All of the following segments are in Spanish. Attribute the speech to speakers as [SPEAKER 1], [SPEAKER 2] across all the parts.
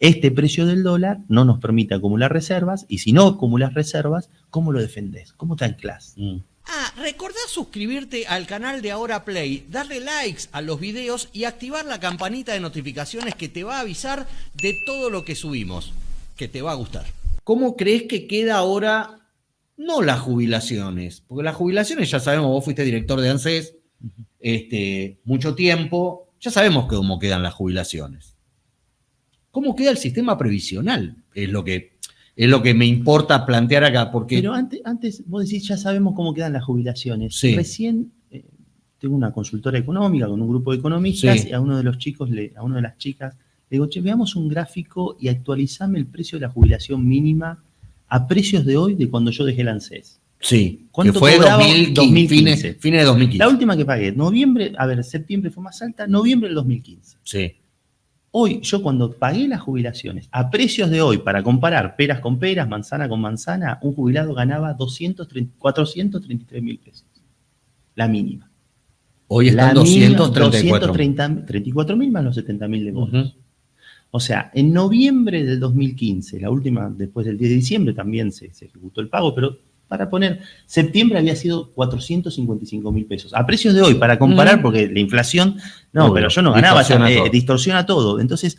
[SPEAKER 1] este precio del dólar no nos permite acumular reservas, y si no acumulas reservas, ¿cómo lo defendés? ¿Cómo te anclás?
[SPEAKER 2] Recordá suscribirte al canal de Ahora Play, darle likes a los videos y activar la campanita de notificaciones que te va a avisar de todo lo que subimos, que te va a gustar. ¿Cómo crees que queda ahora, no las jubilaciones? Porque las jubilaciones ya sabemos, vos fuiste director de ANSES mucho tiempo, ya sabemos cómo quedan las jubilaciones. ¿Cómo queda el sistema previsional? Es lo que me importa plantear acá. Porque...
[SPEAKER 1] Pero antes vos decís, ya sabemos cómo quedan las jubilaciones.
[SPEAKER 2] Sí.
[SPEAKER 1] Recién tengo una consultora económica con un grupo de economistas,
[SPEAKER 2] sí.
[SPEAKER 1] Y a uno de los chicos, a una de las chicas, le digo, che, veamos un gráfico y actualizame el precio de la jubilación mínima a precios de hoy de cuando yo dejé el ANSES.
[SPEAKER 2] Sí,
[SPEAKER 1] ¿cuánto
[SPEAKER 2] que fue
[SPEAKER 1] cobraba?
[SPEAKER 2] 2015. Fines de 2015.
[SPEAKER 1] La última que pagué, septiembre fue más alta, noviembre del 2015.
[SPEAKER 2] Sí.
[SPEAKER 1] Hoy, yo cuando pagué las jubilaciones, a precios de hoy, para comparar peras con peras, manzana con manzana, un jubilado ganaba 433 mil pesos. La mínima.
[SPEAKER 2] Hoy están
[SPEAKER 1] 34 mil más los 70 mil de bonos. O sea, en noviembre del 2015, la última, después del 10 de diciembre también se ejecutó el pago, pero para poner, septiembre había sido 455 mil pesos. A precios de hoy, para comparar, porque la inflación, pero yo no ganaba, distorsiona todo. Entonces,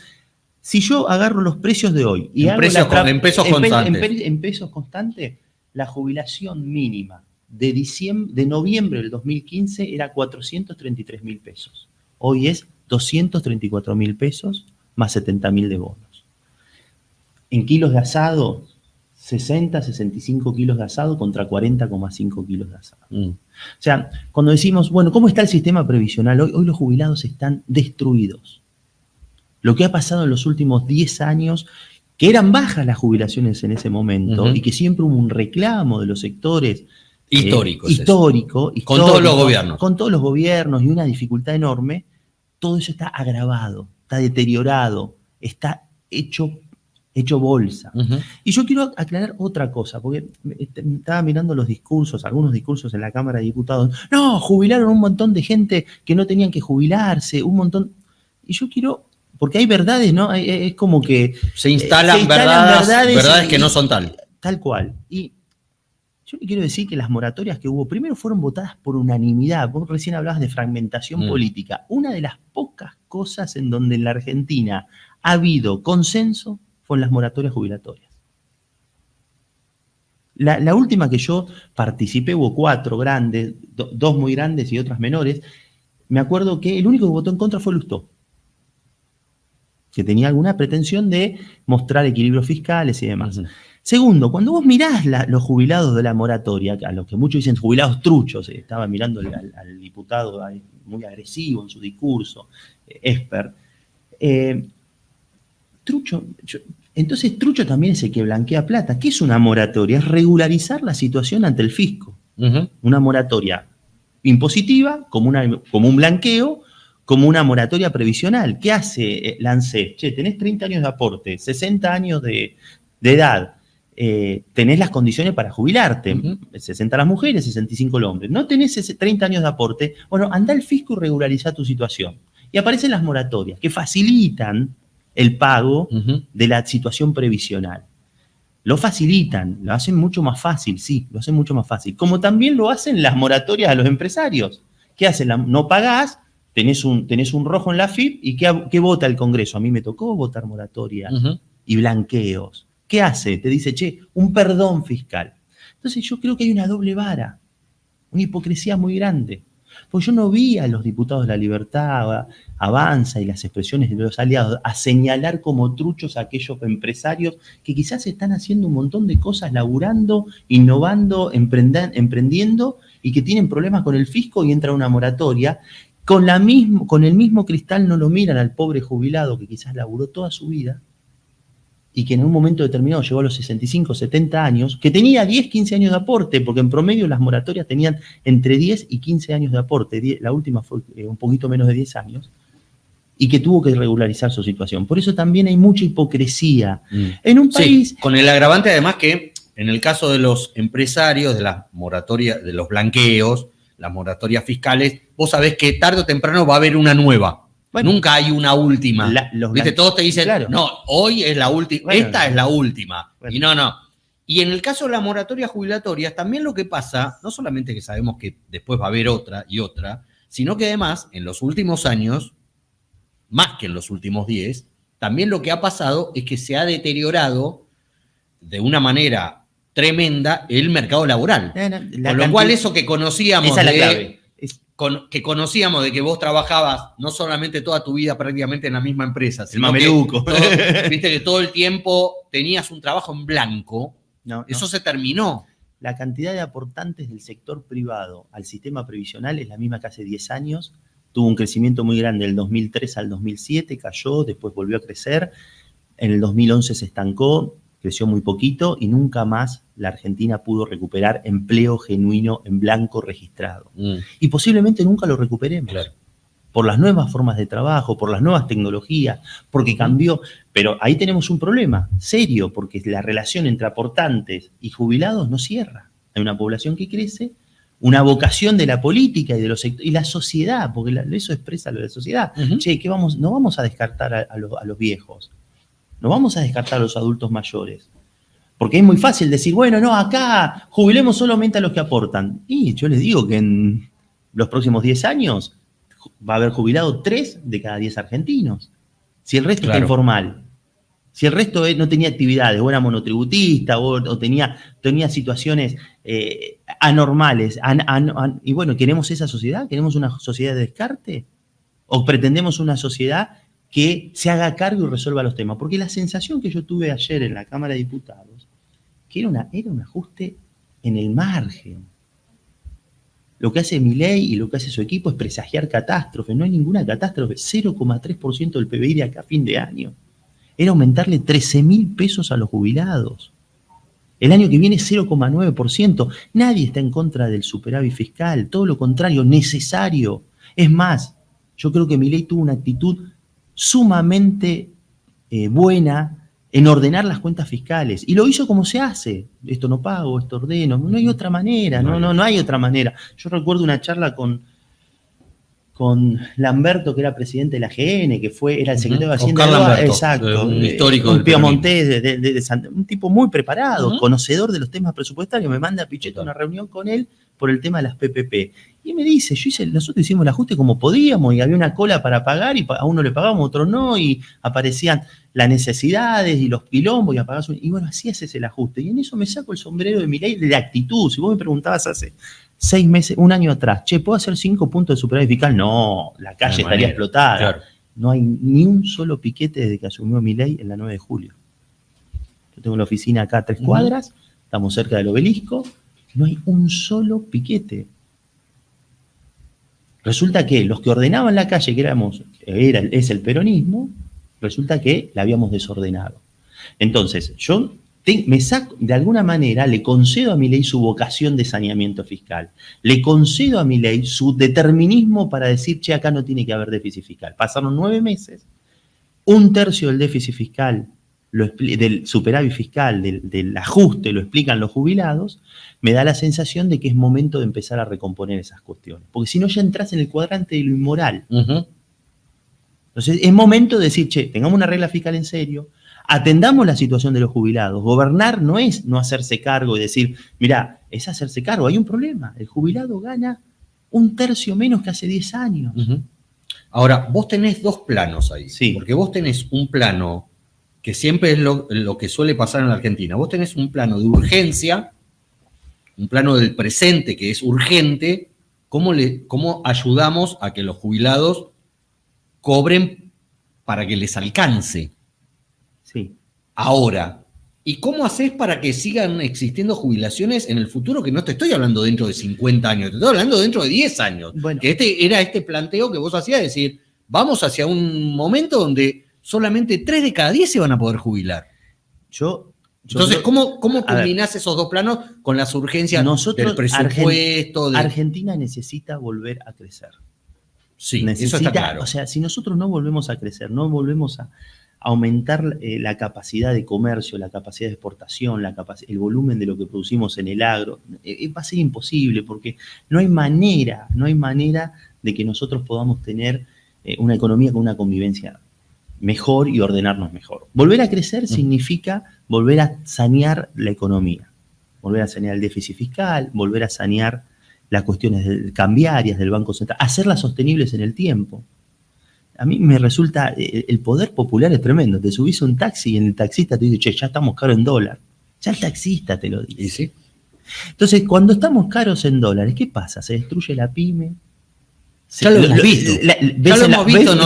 [SPEAKER 1] si yo agarro los precios de hoy y
[SPEAKER 2] en pesos constantes.
[SPEAKER 1] En pesos constantes, la jubilación mínima de noviembre del 2015 era 433 mil pesos. Hoy es 234 mil pesos más 70 mil de bonos. En kilos de asado, 60, 65 kilos de asado contra 40,5 kilos de asado. O sea, cuando decimos, bueno, ¿cómo está el sistema previsional? Hoy los jubilados están destruidos. Lo que ha pasado en los últimos 10 años, que eran bajas las jubilaciones en ese momento, y que siempre hubo un reclamo de los sectores histórico, con todos los gobiernos. Con todos los gobiernos y una dificultad enorme, todo eso está agravado, está deteriorado, está hecho bolsa. Y yo quiero aclarar otra cosa, porque estaba mirando los discursos, algunos discursos en la Cámara de Diputados. No, jubilaron un montón de gente que no tenían que jubilarse, un montón. Y yo quiero, porque hay verdades, ¿no? Es como que
[SPEAKER 2] se instalan verdades que no son tal.
[SPEAKER 1] Tal cual. Y yo le quiero decir que las moratorias que hubo, primero fueron votadas por unanimidad. Vos recién hablabas de fragmentación política. Una de las pocas cosas en donde en la Argentina ha habido consenso fue en las moratorias jubilatorias. La última que yo participé, hubo 4 grandes, 2 muy grandes y otras menores. Me acuerdo que el único que votó en contra fue Lustó, que tenía alguna pretensión de mostrar equilibrios fiscales y demás. Segundo, cuando vos mirás los jubilados de la moratoria, a los que muchos dicen jubilados truchos, estaba mirando al diputado muy agresivo en su discurso, Esper, entonces trucho también es el que blanquea plata. ¿Qué es una moratoria? Es regularizar la situación ante el fisco. Una moratoria impositiva, como un blanqueo, como una moratoria previsional. ¿Qué hace la ANSES? Che, tenés 30 años de aporte, 60 años de edad, tenés las condiciones para jubilarte, 60 las mujeres, 65 los hombres. No tenés 30 años de aporte, bueno, anda al fisco y regularizá tu situación. Y aparecen las moratorias, que facilitan el pago de la situación previsional. Lo facilitan, lo hacen mucho más fácil, sí, lo hacen mucho más fácil. Como también lo hacen las moratorias a los empresarios. ¿Qué hacen? No pagás, tenés un rojo en la AFIP, ¿y qué vota el Congreso? A mí me tocó votar moratoria y blanqueos. ¿Qué hace? Te dice, che, un perdón fiscal. Entonces yo creo que hay una doble vara, una hipocresía muy grande. Porque yo no vi a los diputados de La Libertad, Avanza y las expresiones de los aliados a señalar como truchos a aquellos empresarios que quizás están haciendo un montón de cosas, laburando, innovando, emprendiendo, y que tienen problemas con el fisco y entra una moratoria. Con el mismo cristal no lo miran al pobre jubilado que quizás laburó toda su vida y que en un momento determinado llegó a los 65, 70 años, que tenía 10, 15 años de aporte, porque en promedio las moratorias tenían entre 10 y 15 años de aporte, la última fue un poquito menos de 10 años, y que tuvo que regularizar su situación. Por eso también hay mucha hipocresía. En un país...
[SPEAKER 2] Sí, con el agravante además que en el caso de los empresarios, de las moratorias, de los blanqueos, las moratorias fiscales, vos sabés que tarde o temprano va a haber una nueva. Bueno, nunca hay una última. ¿Viste? Todos te dicen,
[SPEAKER 1] claro,
[SPEAKER 2] no, hoy es la última, bueno, esta es la última. Bueno. Y no. Y en el caso de las moratorias jubilatorias, también lo que pasa, no solamente que sabemos que después va a haber otra y otra, sino que además, en los últimos años, más que en los últimos 10, también lo que ha pasado es que se ha deteriorado de una manera tremenda el mercado laboral. Con lo cual eso que conocíamos
[SPEAKER 1] esa es la clave.
[SPEAKER 2] Que conocíamos de que vos trabajabas no solamente toda tu vida prácticamente en la misma empresa,
[SPEAKER 1] sino mameluco.
[SPEAKER 2] Viste que todo el tiempo tenías un trabajo en blanco, eso se terminó.
[SPEAKER 1] La cantidad de aportantes del sector privado al sistema previsional es la misma que hace 10 años. Tuvo un crecimiento muy grande del 2003 al 2007, cayó, después volvió a crecer. En el 2011 se estancó, creció muy poquito y nunca más la Argentina pudo recuperar empleo genuino en blanco registrado. Y posiblemente nunca lo recuperemos. Claro. Por las nuevas formas de trabajo, por las nuevas tecnologías, porque cambió. Pero ahí tenemos un problema serio, porque la relación entre aportantes y jubilados no cierra. Hay una población que crece, una vocación de la política y de los sectores, y la sociedad, porque eso expresa lo de la sociedad. Che, no vamos a descartar a los viejos, no vamos a descartar a los adultos mayores. Porque es muy fácil decir, bueno, no, acá jubilemos solamente a los que aportan. Y yo les digo que en los próximos 10 años va a haber jubilado 3 de cada 10 argentinos. Si el resto está informal, si el resto no tenía actividades, o era monotributista, o tenía situaciones anormales. Y bueno, ¿queremos esa sociedad? ¿Queremos una sociedad de descarte? ¿O pretendemos una sociedad que se haga cargo y resuelva los temas? Porque la sensación que yo tuve ayer en la Cámara de Diputados, que era un ajuste en el margen. Lo que hace Milei y lo que hace su equipo es presagiar catástrofes. No hay ninguna catástrofe. 0,3% del PBI de acá a fin de año. Era aumentarle 13.000 pesos a los jubilados. El año que viene 0,9%. Nadie está en contra del superávit fiscal. Todo lo contrario, necesario. Es más, yo creo que Milei tuvo una actitud sumamente buena en ordenar las cuentas fiscales. Y lo hizo como se hace. Esto no pago, esto ordeno. No hay otra manera, no hay otra manera. Yo recuerdo una charla con Lamberto, que era presidente de la AGN, que era el secretario de Hacienda.
[SPEAKER 2] Oscar Lamberto,
[SPEAKER 1] exacto.
[SPEAKER 2] Un histórico.
[SPEAKER 1] Un piemontés, un tipo muy preparado, conocedor de los temas presupuestarios. Me manda a Pichetto a una reunión con él por el tema de las PPP. Y me dice, nosotros hicimos el ajuste como podíamos, y había una cola para pagar, y a uno le pagábamos, a otro no, y aparecían las necesidades y los quilombos, y bueno, así es el ajuste. Y en eso me saco el sombrero de Milei de actitud. Si vos me preguntabas hace 6 meses, un año atrás, che, ¿puedo hacer 5 puntos de superávit fiscal? No, la calle estaría explotada. Claro. No hay ni un solo piquete desde que asumió Milei en la 9 de julio. Yo tengo la oficina acá a 3 cuadras, estamos cerca del obelisco, no hay un solo piquete. Resulta que los que ordenaban la calle, que es el peronismo, resulta que la habíamos desordenado. Entonces, yo me saco, de alguna manera, le concedo a Milei su vocación de saneamiento fiscal. Le concedo a Milei su determinismo para decir, che, acá no tiene que haber déficit fiscal. Pasaron 9 meses, 1/3 del déficit fiscal, del superávit fiscal, del ajuste, lo explican los jubilados. Me da la sensación de que es momento de empezar a recomponer esas cuestiones. Porque si no, ya entras en el cuadrante de lo inmoral. Entonces, es momento de decir, che, tengamos una regla fiscal en serio, atendamos la situación de los jubilados. Gobernar no es no hacerse cargo y decir, mirá, es hacerse cargo. Hay un problema. El jubilado gana 1/3 menos que hace 10 años.
[SPEAKER 2] Ahora, vos tenés 2 planos ahí.
[SPEAKER 1] Sí.
[SPEAKER 2] Porque vos tenés un plano que siempre es lo que suele pasar en la Argentina. Vos tenés un plano de urgencia, un plano del presente que es urgente. ¿Cómo ayudamos a que los jubilados cobren para que les alcance?
[SPEAKER 1] Sí.
[SPEAKER 2] Ahora, ¿y cómo haces para que sigan existiendo jubilaciones en el futuro? Que no te estoy hablando dentro de 50 años, te estoy hablando dentro de 10 años. Bueno. Que era este planteo que vos hacías, de decir, vamos hacia un momento donde solamente 3 de cada 10 se van a poder jubilar. Entonces, ¿cómo combinás esos 2 planos con las urgencias del presupuesto?
[SPEAKER 1] Argentina necesita volver a crecer.
[SPEAKER 2] Sí, eso está claro.
[SPEAKER 1] O sea, si nosotros no volvemos a crecer, no volvemos a aumentar la capacidad de comercio, la capacidad de exportación, el volumen de lo que producimos en el agro, va a ser imposible, porque no hay manera de que nosotros podamos tener una economía con una convivencia mejor y ordenarnos mejor. Volver a crecer significa volver a sanear la economía, volver a sanear el déficit fiscal, volver a sanear las cuestiones cambiarias del Banco Central, hacerlas sostenibles en el tiempo. A mí me resulta, el poder popular es tremendo. Te subís a un taxi y el taxista te dice, che, ya estamos caros en dólar. Ya el taxista te lo dice.
[SPEAKER 2] ¿Y sí?
[SPEAKER 1] Entonces, cuando estamos caros en dólares, ¿qué pasa? Se destruye la pyme.
[SPEAKER 2] Ya lo hemos visto. Ya lo hemos visto en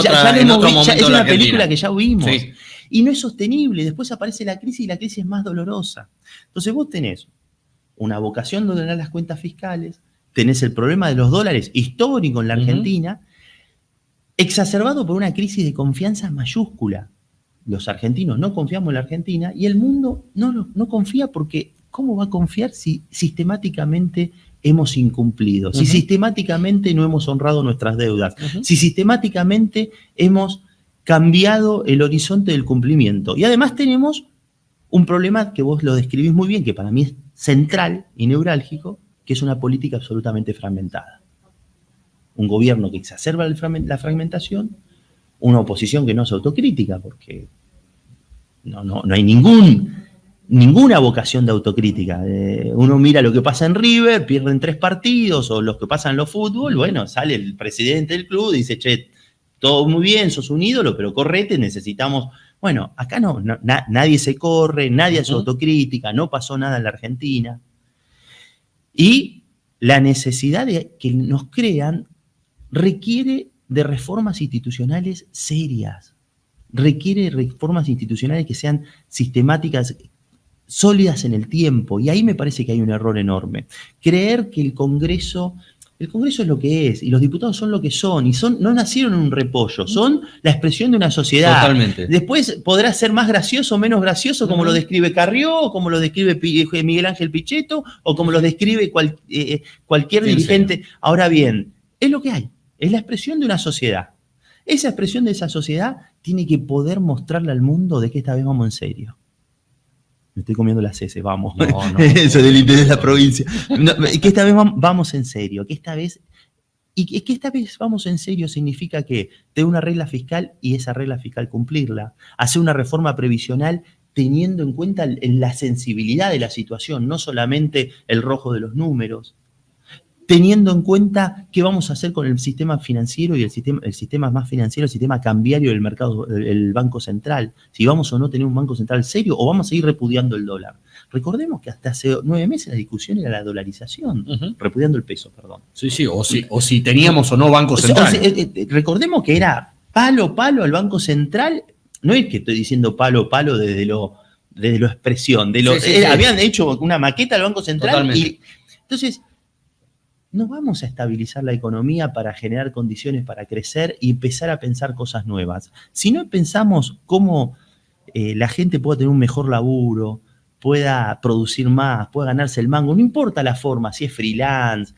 [SPEAKER 2] otro momento.
[SPEAKER 1] Es una película que ya vimos.
[SPEAKER 2] Sí.
[SPEAKER 1] Y no es sostenible. Después aparece la crisis y la crisis es más dolorosa. Entonces vos tenés una vocación de ordenar las cuentas fiscales, tenés el problema de los dólares histórico en la Argentina, exacerbado por una crisis de confianza mayúscula. Los argentinos no confiamos en la Argentina y el mundo no confía porque ¿cómo va a confiar si sistemáticamente hemos incumplido? Si sistemáticamente no hemos honrado nuestras deudas, si sistemáticamente hemos cambiado el horizonte del cumplimiento. Y además tenemos un problema que vos lo describís muy bien, que para mí es central y neurálgico, que es una política absolutamente fragmentada. Un gobierno que exacerba la fragmentación, una oposición que no es autocrítica, porque no hay ninguna vocación de autocrítica. Uno mira lo que pasa en River, pierden 3 partidos, o los que pasan en los fútbol, bueno, sale el presidente del club y dice, che, todo muy bien, sos un ídolo, pero correte, necesitamos... Bueno, acá nadie se corre, nadie hace autocrítica, no pasó nada en la Argentina. Y la necesidad de que nos crean requiere de reformas institucionales serias, requiere reformas institucionales que sean sistemáticas, sólidas en el tiempo, y ahí me parece que hay un error enorme. Creer que el Congreso es lo que es, y los diputados son lo que son, y no nacieron en un repollo, son la expresión de una sociedad.
[SPEAKER 2] Totalmente.
[SPEAKER 1] Después podrá ser más gracioso o menos gracioso, como lo describe Carrió, o como lo describe Miguel Ángel Pichetto, o como lo describe cualquier dirigente. Ahora bien, es lo que hay, es la expresión de una sociedad. Esa expresión de esa sociedad tiene que poder mostrarle al mundo de que esta vez vamos en serio. Me estoy comiendo las heces, vamos. No. Eso del interés de la provincia. Que esta vez vamos en serio, que esta vez vamos en serio significa que tener una regla fiscal y esa regla fiscal cumplirla, hacer una reforma previsional teniendo en cuenta la sensibilidad de la situación, no solamente el rojo de los números, teniendo en cuenta qué vamos a hacer con el sistema financiero y el sistema más financiero, el sistema cambiario del mercado, el Banco Central, si vamos o no a tener un Banco Central serio o vamos a ir repudiando el dólar. Recordemos que hasta hace 9 meses la discusión era la dolarización, repudiando el peso, perdón.
[SPEAKER 2] Sí, o si teníamos o no Banco Central.
[SPEAKER 1] Recordemos que era palo al Banco Central, no es que estoy diciendo palo desde lo expresión, habían hecho una maqueta del Banco Central.
[SPEAKER 2] Totalmente.
[SPEAKER 1] Entonces, no vamos a estabilizar la economía para generar condiciones para crecer y empezar a pensar cosas nuevas. Si no pensamos cómo la gente pueda tener un mejor laburo, pueda producir más, pueda ganarse el mango, no importa la forma, si es freelance,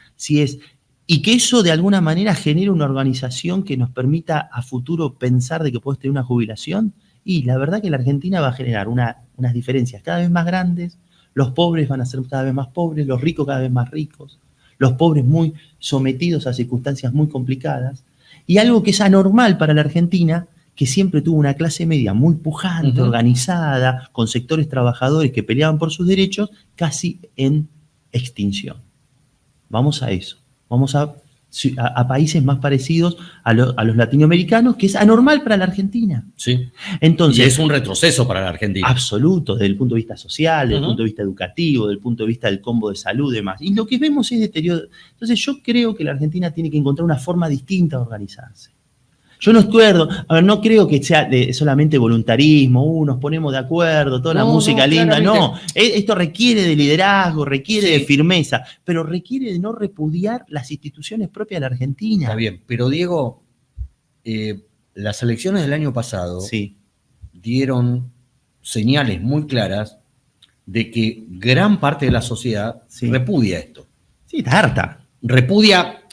[SPEAKER 1] y que eso de alguna manera genere una organización que nos permita a futuro pensar de que puedes tener una jubilación, y la verdad que la Argentina va a generar unas diferencias cada vez más grandes, los pobres van a ser cada vez más pobres, los ricos cada vez más ricos, los pobres muy sometidos a circunstancias muy complicadas, y algo que es anormal para la Argentina, que siempre tuvo una clase media muy pujante, organizada, con sectores trabajadores que peleaban por sus derechos, casi en extinción. Vamos a eso, vamos a países más parecidos a los latinoamericanos, que es anormal para la Argentina.
[SPEAKER 2] Sí.
[SPEAKER 1] Entonces,
[SPEAKER 2] y es un retroceso para la Argentina.
[SPEAKER 1] Absoluto, desde el punto de vista social, desde el punto de vista educativo, desde el punto de vista del combo de salud y demás. Y lo que vemos es deterioro. Entonces yo creo que la Argentina tiene que encontrar una forma distinta de organizarse. Yo no creo que sea solamente voluntarismo, nos ponemos de acuerdo, toda la música linda, no. Esto requiere de liderazgo, requiere de firmeza, pero requiere de no repudiar las instituciones propias de la Argentina.
[SPEAKER 2] Está bien, pero Diego, las elecciones del año pasado dieron señales muy claras de que gran parte de la sociedad repudia esto.
[SPEAKER 1] Sí, está harta.
[SPEAKER 2] Repudia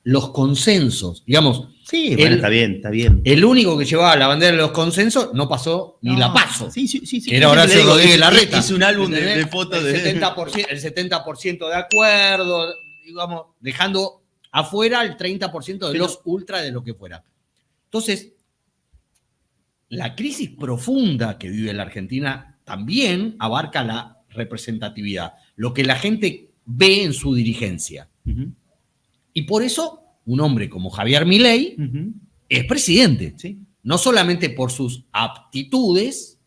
[SPEAKER 2] los consensos, digamos.
[SPEAKER 1] Sí, bueno, está bien.
[SPEAKER 2] El único que llevaba la bandera de los consensos no pasó ni la paso.
[SPEAKER 1] Sí.
[SPEAKER 2] Que era Horacio Rodríguez Larreta.
[SPEAKER 1] Hizo un álbum de fotos
[SPEAKER 2] el 70% de acuerdo, digamos, dejando Afuera el 30% de los ultra de lo que fuera. Entonces, la crisis profunda que vive la Argentina también abarca la representatividad, lo que la gente ve en su dirigencia. Y por eso, un hombre como Javier Milei es presidente.
[SPEAKER 1] Sí.
[SPEAKER 2] No solamente por sus aptitudes,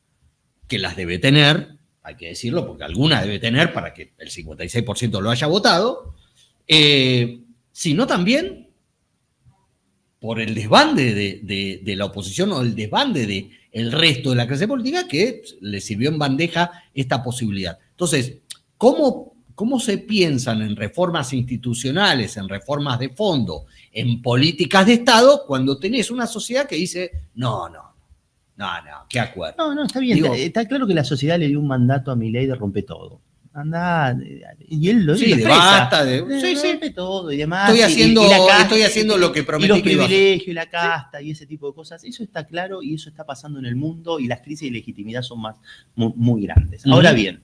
[SPEAKER 2] que las debe tener, hay que decirlo, porque algunas debe tener para que el 56% lo haya votado, sino también por el desbande de la oposición o el desbande del resto de la clase política que le sirvió en bandeja esta posibilidad. Entonces, ¿cómo se piensan en reformas institucionales, en reformas de fondo, en políticas de Estado, cuando tenés una sociedad que dice, no, qué acuerdo?
[SPEAKER 1] No, está bien. Digo, está claro que la sociedad le dio un mandato a Milei de romper todo. Andá, y él lo
[SPEAKER 2] dice. Sí, basta de
[SPEAKER 1] rompe todo y demás.
[SPEAKER 2] Estoy haciendo lo que prometí.
[SPEAKER 1] Y los privilegios y la casta y ese tipo de cosas. Eso está claro y eso está pasando en el mundo y las crisis de legitimidad son muy grandes. Ahora bien,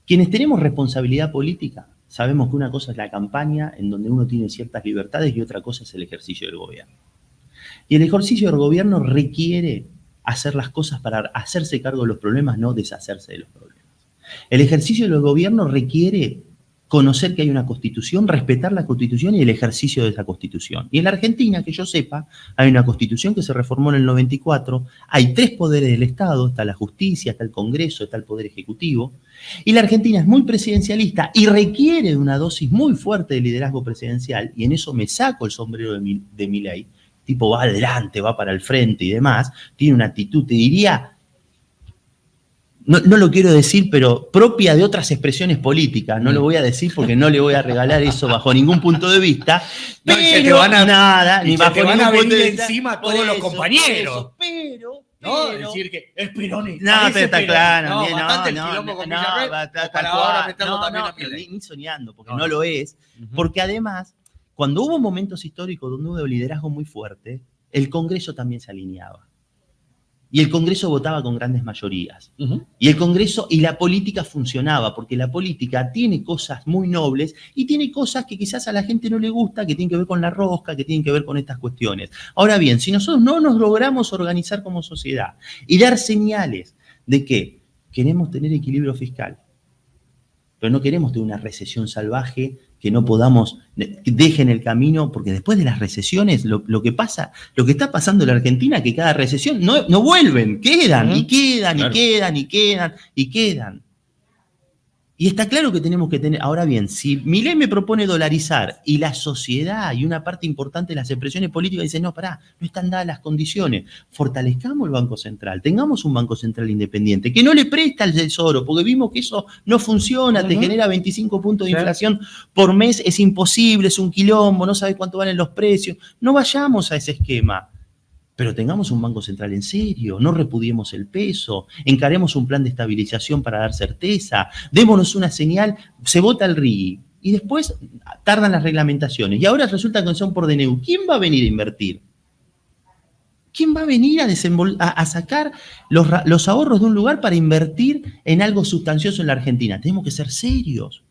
[SPEAKER 1] quienes tenemos responsabilidad política, sabemos que una cosa es la campaña, en donde uno tiene ciertas libertades, y otra cosa es el ejercicio del gobierno. Y el ejercicio del gobierno requiere hacer las cosas para hacerse cargo de los problemas, no deshacerse de los problemas. El ejercicio del gobierno requiere conocer que hay una constitución, respetar la constitución y el ejercicio de esa constitución. Y en la Argentina, que yo sepa, hay una constitución que se reformó en el 94, hay 3 poderes del Estado, está la justicia, está el Congreso, está el Poder Ejecutivo, y la Argentina es muy presidencialista y requiere una dosis muy fuerte de liderazgo presidencial, y en eso me saco el sombrero de Milei. Tipo va adelante, va para el frente y demás, tiene una actitud, te diría, no lo quiero decir, pero propia de otras expresiones políticas, no lo voy a decir porque no le voy a regalar eso bajo ningún punto de vista,
[SPEAKER 2] no, pero te van a,
[SPEAKER 1] nada, ni bajo
[SPEAKER 2] ningún punto de
[SPEAKER 1] vista,
[SPEAKER 2] encima todos los compañeros.
[SPEAKER 1] Pero
[SPEAKER 2] no, decir que es peronista.
[SPEAKER 1] No, pero está claro. Ni soñando, porque no lo es. Porque además, cuando hubo momentos históricos donde hubo liderazgo muy fuerte, el Congreso también se alineaba. Y el Congreso votaba con grandes mayorías. Y el Congreso y la política funcionaba, porque la política tiene cosas muy nobles y tiene cosas que quizás a la gente no le gusta, que tienen que ver con la rosca, que tienen que ver con estas cuestiones. Ahora bien, si nosotros no nos logramos organizar como sociedad y dar señales de que queremos tener equilibrio fiscal, pero no queremos tener una recesión salvaje que no podamos, dejen el camino, porque después de las recesiones, lo que está pasando en la Argentina, que cada recesión no vuelven, quedan, y quedan, claro. y quedan. Y está claro que tenemos que tener, ahora bien, si Milei me propone dolarizar y la sociedad y una parte importante de las expresiones políticas dicen, no, pará, no están dadas las condiciones, fortalezcamos el Banco Central, tengamos un Banco Central independiente, que no le presta al Tesoro, porque vimos que eso no funciona, te genera 25 puntos de inflación por mes, es imposible, es un quilombo, no sabes cuánto valen los precios, no vayamos a ese esquema. Pero tengamos un Banco Central en serio, no repudiemos el peso, encaremos un plan de estabilización para dar certeza, démonos una señal, se vota el RIGI y después tardan las reglamentaciones y ahora resulta que son por DNU. ¿Quién va a venir a invertir? ¿Quién va a venir a sacar los ahorros de un lugar para invertir en algo sustancioso en la Argentina? Tenemos que ser serios.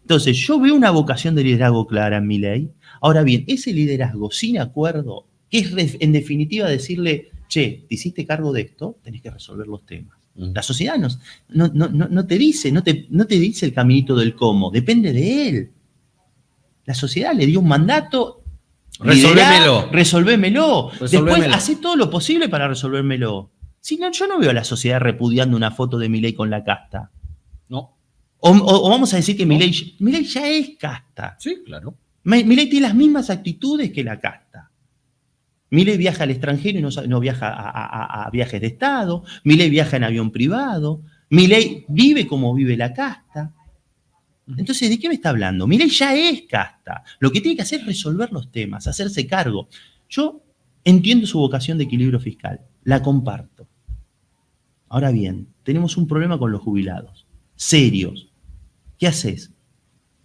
[SPEAKER 1] Entonces, yo veo una vocación de liderazgo clara en Milei. Ahora bien, ese liderazgo sin acuerdo, que es en definitiva decirle, che, te hiciste cargo de esto, tenés que resolver los temas. La sociedad no te dice el caminito del cómo, depende de él. La sociedad le dio un mandato, resolvémelo. Después hacé todo lo posible para resolvérmelo. Si no, yo no veo a la sociedad repudiando una foto de Milei con la casta.
[SPEAKER 2] No.
[SPEAKER 1] O vamos a decir que Milei ya es casta.
[SPEAKER 2] Sí, claro.
[SPEAKER 1] Milei tiene las mismas actitudes que la casta. Milei viaja al extranjero y no viaja a viajes de Estado. Milei viaja en avión privado. Milei vive como vive la casta. Entonces, ¿de qué me está hablando? Milei ya es casta. Lo que tiene que hacer es resolver los temas, hacerse cargo. Yo entiendo su vocación de equilibrio fiscal. La comparto. Ahora bien, tenemos un problema con los jubilados. Serios. ¿Qué haces?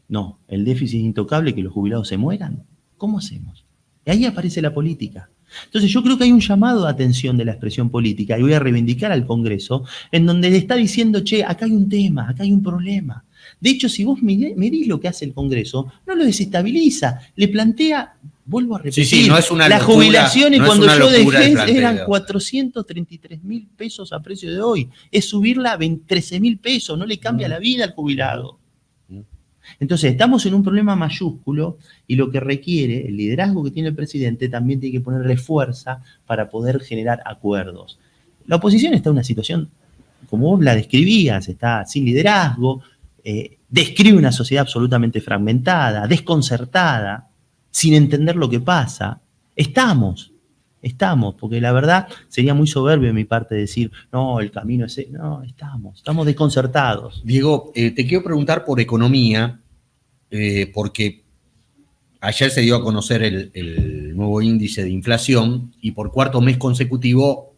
[SPEAKER 1] No, el déficit es intocable, que los jubilados se mueran. ¿Cómo hacemos? Y ahí aparece la política. Entonces yo creo que hay un llamado de atención de la expresión política, y voy a reivindicar al Congreso, en donde le está diciendo, che, acá hay un tema, acá hay un problema. De hecho, si vos medís lo que hace el Congreso, no lo desestabiliza, le plantea, vuelvo a repetir,
[SPEAKER 2] sí, no es una
[SPEAKER 1] la
[SPEAKER 2] locura,
[SPEAKER 1] jubilación y
[SPEAKER 2] no
[SPEAKER 1] cuando yo dejé eran
[SPEAKER 2] planteo.
[SPEAKER 1] 433.000 pesos a precio de hoy, es subirla a 13.000 pesos, no le cambia la vida al jubilado. Entonces, estamos en un problema mayúsculo y lo que requiere el liderazgo que tiene el presidente también tiene que ponerle fuerza para poder generar acuerdos. La oposición está en una situación, como vos la describías, está sin liderazgo, describe una sociedad absolutamente fragmentada, desconcertada, sin entender lo que pasa. Estamos, porque la verdad sería muy soberbio de mi parte decir, no, el camino es... No, estamos desconcertados.
[SPEAKER 2] Diego, te quiero preguntar por economía, porque ayer se dio a conocer el nuevo índice de inflación y por cuarto mes consecutivo,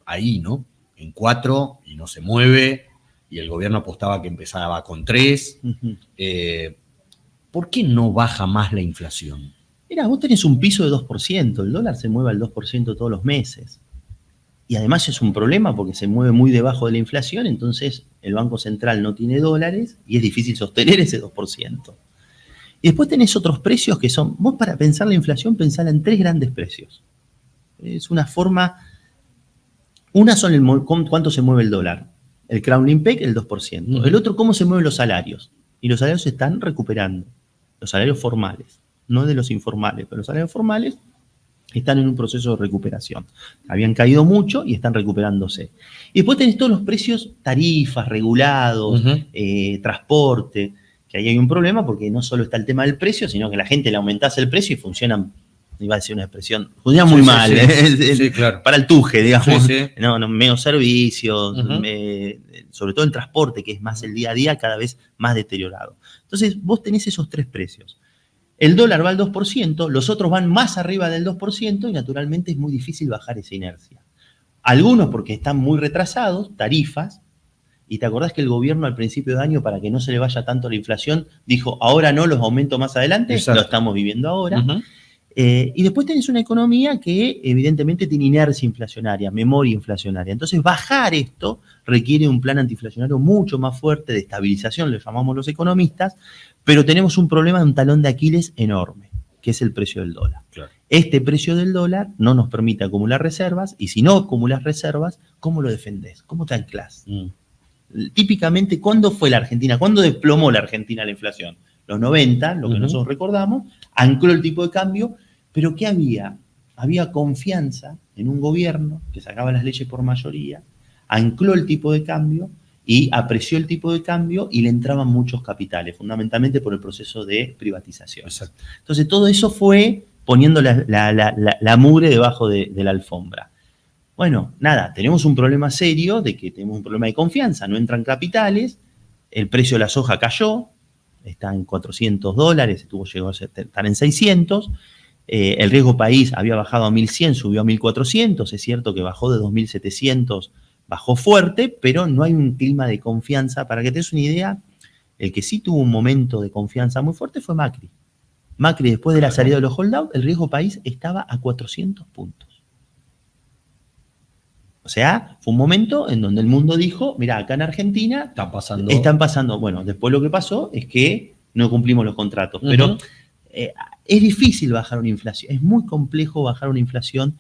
[SPEAKER 2] ahí, ¿no? En 4 y no se mueve, y el gobierno apostaba que empezaba con 3. ¿Por qué no baja más la inflación?
[SPEAKER 1] Mira, vos tenés un piso de 2%, el dólar se mueve al 2% todos los meses. Y además es un problema porque se mueve muy debajo de la inflación, entonces el Banco Central no tiene dólares y es difícil sostener ese 2%. Y después tenés otros precios que son, vos para pensar la inflación pensala en 3 grandes precios. Es una forma, una son cuánto se mueve el dólar, el Crown Impec el 2%, el otro cómo se mueven los salarios, y los salarios se están recuperando, los salarios formales, no de los informales, pero los salarios formales están en un proceso de recuperación. Habían caído mucho y están recuperándose. Y después tenés todos los precios, tarifas, regulados, transporte, que ahí hay un problema porque no solo está el tema del precio, sino que la gente le aumentás el precio y funcionan, iba a decir una expresión, funcionan muy mal.
[SPEAKER 2] Sí, claro.
[SPEAKER 1] Para el tuje, digamos.
[SPEAKER 2] Sí.
[SPEAKER 1] No, menos servicios, sobre todo el transporte, que es más el día a día, cada vez más deteriorado. Entonces, vos tenés esos 3 precios. El dólar va al 2%, los otros van más arriba del 2% y naturalmente es muy difícil bajar esa inercia. Algunos porque están muy retrasados, tarifas, y te acordás que el gobierno al principio de año, para que no se le vaya tanto la inflación, dijo, ahora no, los aumento más adelante. Exacto. Lo estamos viviendo ahora. Y después tenés una economía que evidentemente tiene inercia inflacionaria, memoria inflacionaria. Entonces bajar esto requiere un plan antiinflacionario mucho más fuerte, de estabilización, le llamamos los economistas, pero tenemos un problema de un talón de Aquiles enorme, que es el precio del dólar. Claro. Este precio del dólar no nos permite acumular reservas, y si no acumulas reservas, ¿cómo lo defendés? ¿Cómo te anclás? Típicamente, ¿cuándo fue la Argentina? ¿Cuándo desplomó la Argentina la inflación? Los 90, lo que nosotros recordamos, ancló el tipo de cambio, pero ¿qué había? Había confianza en un gobierno que sacaba las leyes por mayoría, ancló el tipo de cambio y apreció el tipo de cambio y le entraban muchos capitales, fundamentalmente por el proceso de privatización. Exacto. Entonces todo eso fue poniendo la mugre debajo de la alfombra. Bueno, nada, tenemos un problema serio de que tenemos un problema de confianza, no entran capitales, el precio de la soja cayó, está en $400, llegó a estar en 600, el riesgo país había bajado a 1.100, subió a 1.400, es cierto que bajó de 2.700, bajó fuerte, pero no hay un clima de confianza. Para que te des una idea, el que sí tuvo un momento de confianza muy fuerte fue Macri. Macri, después de la salida de los holdouts, el riesgo país estaba a 400 puntos. O sea, fue un momento en donde el mundo dijo, mira, acá en Argentina están pasando. Bueno, después lo que pasó es que no cumplimos los contratos. Pero es difícil bajar una inflación, es muy complejo bajar una inflación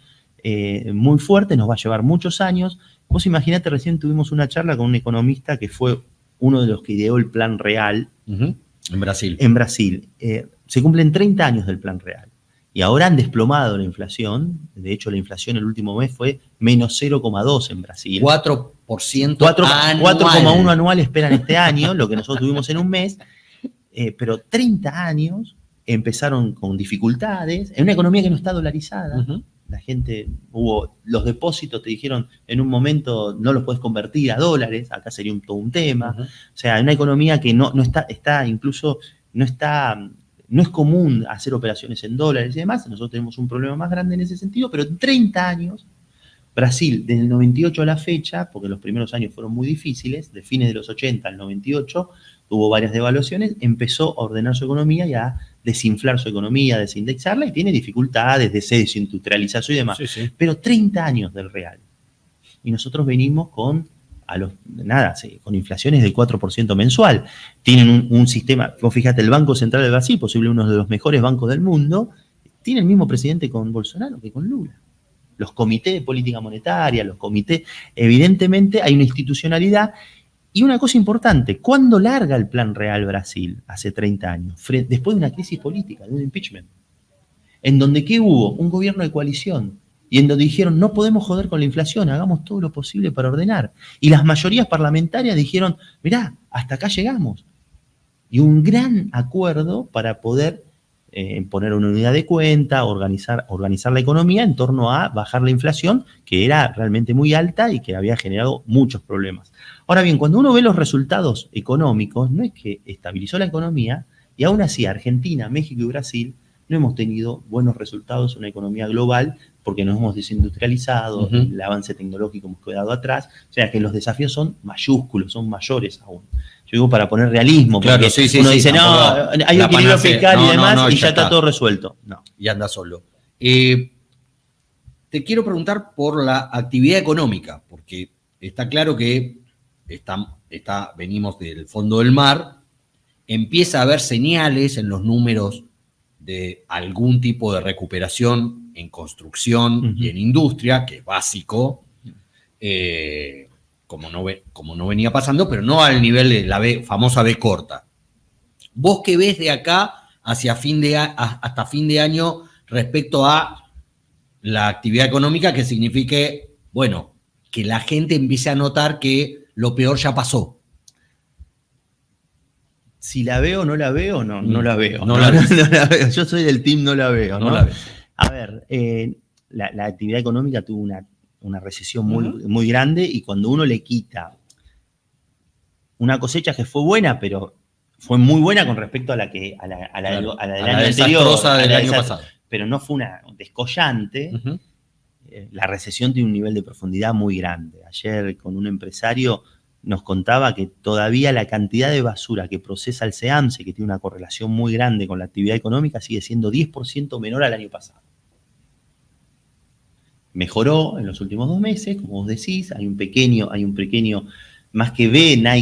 [SPEAKER 1] muy fuerte, nos va a llevar muchos años. Vos imaginate, recién tuvimos una charla con un economista que fue uno de los que ideó el Plan Real.
[SPEAKER 2] En Brasil.
[SPEAKER 1] En Brasil. Se cumplen 30 años del Plan Real. Y ahora han desplomado la inflación. De hecho, la inflación el último mes fue menos 0,2 en Brasil.
[SPEAKER 2] 4%
[SPEAKER 1] 4,1 anual esperan este año, lo que nosotros tuvimos en un mes. Pero 30 años empezaron con dificultades, en una economía que no está dolarizada. La gente, los depósitos te dijeron en un momento no los podés convertir a dólares, acá sería todo un tema. O sea, una economía que no es común hacer operaciones en dólares y demás. Nosotros tenemos un problema más grande en ese sentido, pero en 30 años, Brasil, desde el 98 a la fecha, porque los primeros años fueron muy difíciles, de fines de los 80 al 98, tuvo varias devaluaciones, empezó a ordenar su economía y a desinflar su economía, a desindexarla, y tiene dificultades de desindustrialización y demás. Sí. Pero 30 años del real. Y nosotros venimos con con inflaciones del 4% mensual. Tienen un sistema, vos fíjate, el Banco Central de Brasil, posible uno de los mejores bancos del mundo, tiene el mismo presidente con Bolsonaro que con Lula. Los comités de política monetaria, los comités, evidentemente hay una institucionalidad. Y una cosa importante, ¿cuándo larga el Plan Real Brasil? Hace 30 años, después de una crisis política, de un impeachment, en donde ¿qué hubo? Un gobierno de coalición, y en donde dijeron, no podemos joder con la inflación, hagamos todo lo posible para ordenar. Y las mayorías parlamentarias dijeron, mirá, hasta acá llegamos. Y un gran acuerdo para poder poner una unidad de cuenta, organizar la economía en torno a bajar la inflación, que era realmente muy alta y que había generado muchos problemas. Ahora bien, cuando uno ve los resultados económicos, no es que estabilizó la economía, y aún así Argentina, México y Brasil no hemos tenido buenos resultados en una economía global porque nos hemos desindustrializado, el avance tecnológico hemos quedado atrás, o sea que los desafíos son mayúsculos, son mayores aún. Yo digo para poner realismo, porque
[SPEAKER 2] claro, sí,
[SPEAKER 1] uno dice, no, hay equilibrio fiscal y demás, y ya está todo resuelto. No.
[SPEAKER 2] Y anda solo. Te quiero preguntar por la actividad económica, porque está claro que venimos del fondo del mar, empieza a haber señales en los números de algún tipo de recuperación en construcción y en industria, que es básico, como no venía pasando, pero no al nivel de la famosa B corta. ¿Vos qué ves de acá hasta fin de año respecto a la actividad económica, que signifique, bueno, que la gente empiece a notar que lo peor ya pasó?
[SPEAKER 1] Si la veo o no la veo, no la veo. No la veo. Yo soy del team no la veo. No la veo. A ver, la actividad económica tuvo una recesión muy grande, y cuando uno le quita una cosecha que fue buena, pero fue muy buena con respecto a la del año anterior,
[SPEAKER 2] del año pasado,
[SPEAKER 1] pero no fue una descollante, la recesión tiene un nivel de profundidad muy grande. Ayer con un empresario nos contaba que todavía la cantidad de basura que procesa el SEAMSE, que tiene una correlación muy grande con la actividad económica, sigue siendo 10% menor al año pasado. Mejoró en los últimos 2 meses, como vos decís, hay un pequeño, más que B, la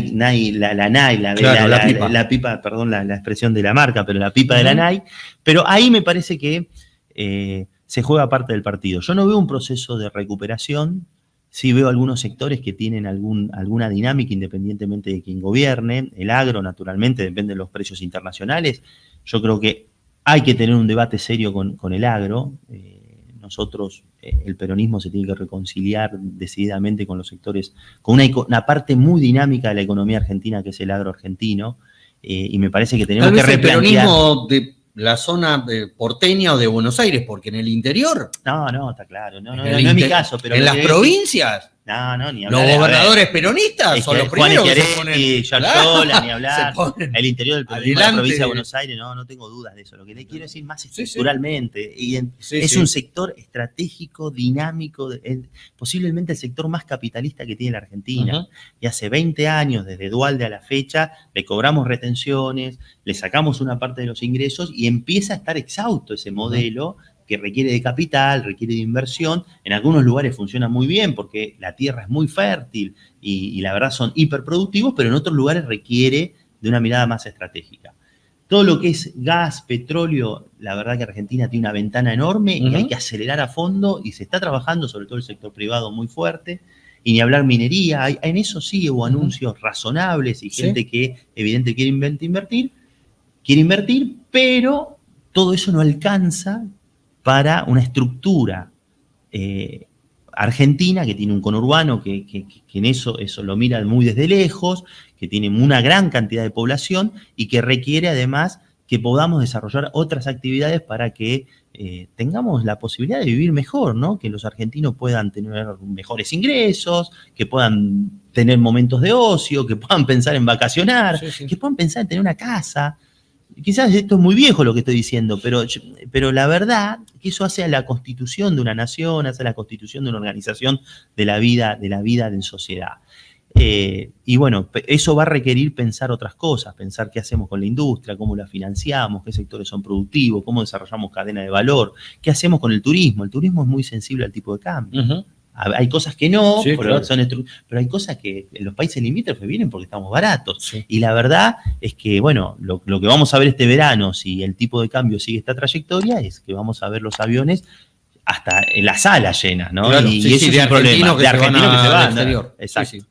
[SPEAKER 1] pipa, perdón la expresión de la marca, pero la pipa de la NAI, pero ahí me parece que se juega parte del partido. Yo no veo un proceso de recuperación. Sí veo algunos sectores que tienen alguna dinámica independientemente de quién gobierne. El agro, naturalmente, depende de los precios internacionales. Yo creo que hay que tener un debate serio con el agro. Nosotros, el peronismo se tiene que reconciliar decididamente con los sectores, con una parte muy dinámica de la economía argentina, que es el agro argentino, y me parece que tenemos que replantear.
[SPEAKER 2] El peronismo de la zona porteña o de Buenos Aires, porque en el interior...
[SPEAKER 1] No, está claro. No es mi caso. Pero
[SPEAKER 2] en las provincias...
[SPEAKER 1] No, ni hablar.
[SPEAKER 2] Los gobernadores peronistas son los primeros que se ponen...
[SPEAKER 1] ni hablar. El interior del peronismo de la provincia de Buenos Aires, no tengo dudas de eso. Lo que te quiero decir más estructuralmente. Y es un sector estratégico, dinámico, posiblemente el sector más capitalista que tiene la Argentina. Y hace 20 años, desde Duhalde a la fecha, le cobramos retenciones, le sacamos una parte de los ingresos y empieza a estar exhausto ese modelo que requiere de capital, requiere de inversión. En algunos lugares funciona muy bien porque la tierra es muy fértil y la verdad son hiperproductivos, pero en otros lugares requiere de una mirada más estratégica. Todo lo que es gas, petróleo, la verdad que Argentina tiene una ventana enorme y hay que acelerar a fondo, y se está trabajando, sobre todo el sector privado, muy fuerte. Y ni hablar minería, en eso sí hubo anuncios razonables y gente que evidentemente quiere invertir, pero todo eso no alcanza para una estructura argentina que tiene un conurbano que en eso lo mira muy desde lejos, que tiene una gran cantidad de población y que requiere además que podamos desarrollar otras actividades para que tengamos la posibilidad de vivir mejor, ¿no? Que los argentinos puedan tener mejores ingresos, que puedan tener momentos de ocio, que puedan pensar en vacacionar, que puedan pensar en tener una casa. Quizás esto es muy viejo lo que estoy diciendo, pero la verdad que eso hace a la constitución de una nación, hace a la constitución de una organización de la vida en sociedad. Y bueno, eso va a requerir pensar otras cosas, pensar qué hacemos con la industria, cómo la financiamos, qué sectores son productivos, cómo desarrollamos cadena de valor, qué hacemos con el turismo. El turismo es muy sensible al tipo de cambio. Hay cosas que no,
[SPEAKER 3] Sí,
[SPEAKER 1] pero,
[SPEAKER 3] claro.
[SPEAKER 1] pero hay cosas que en los países limítrofes vienen porque estamos baratos.
[SPEAKER 3] Sí.
[SPEAKER 1] Y la verdad es que, bueno, lo que vamos a ver este verano, si el tipo de cambio sigue esta trayectoria, es que vamos a ver los aviones hasta en la sala llena, ¿no?
[SPEAKER 3] Claro,
[SPEAKER 1] y eso es
[SPEAKER 3] de
[SPEAKER 1] un problema.
[SPEAKER 3] argentinos que se van al exterior.
[SPEAKER 1] Exacto.
[SPEAKER 3] Sí, sí.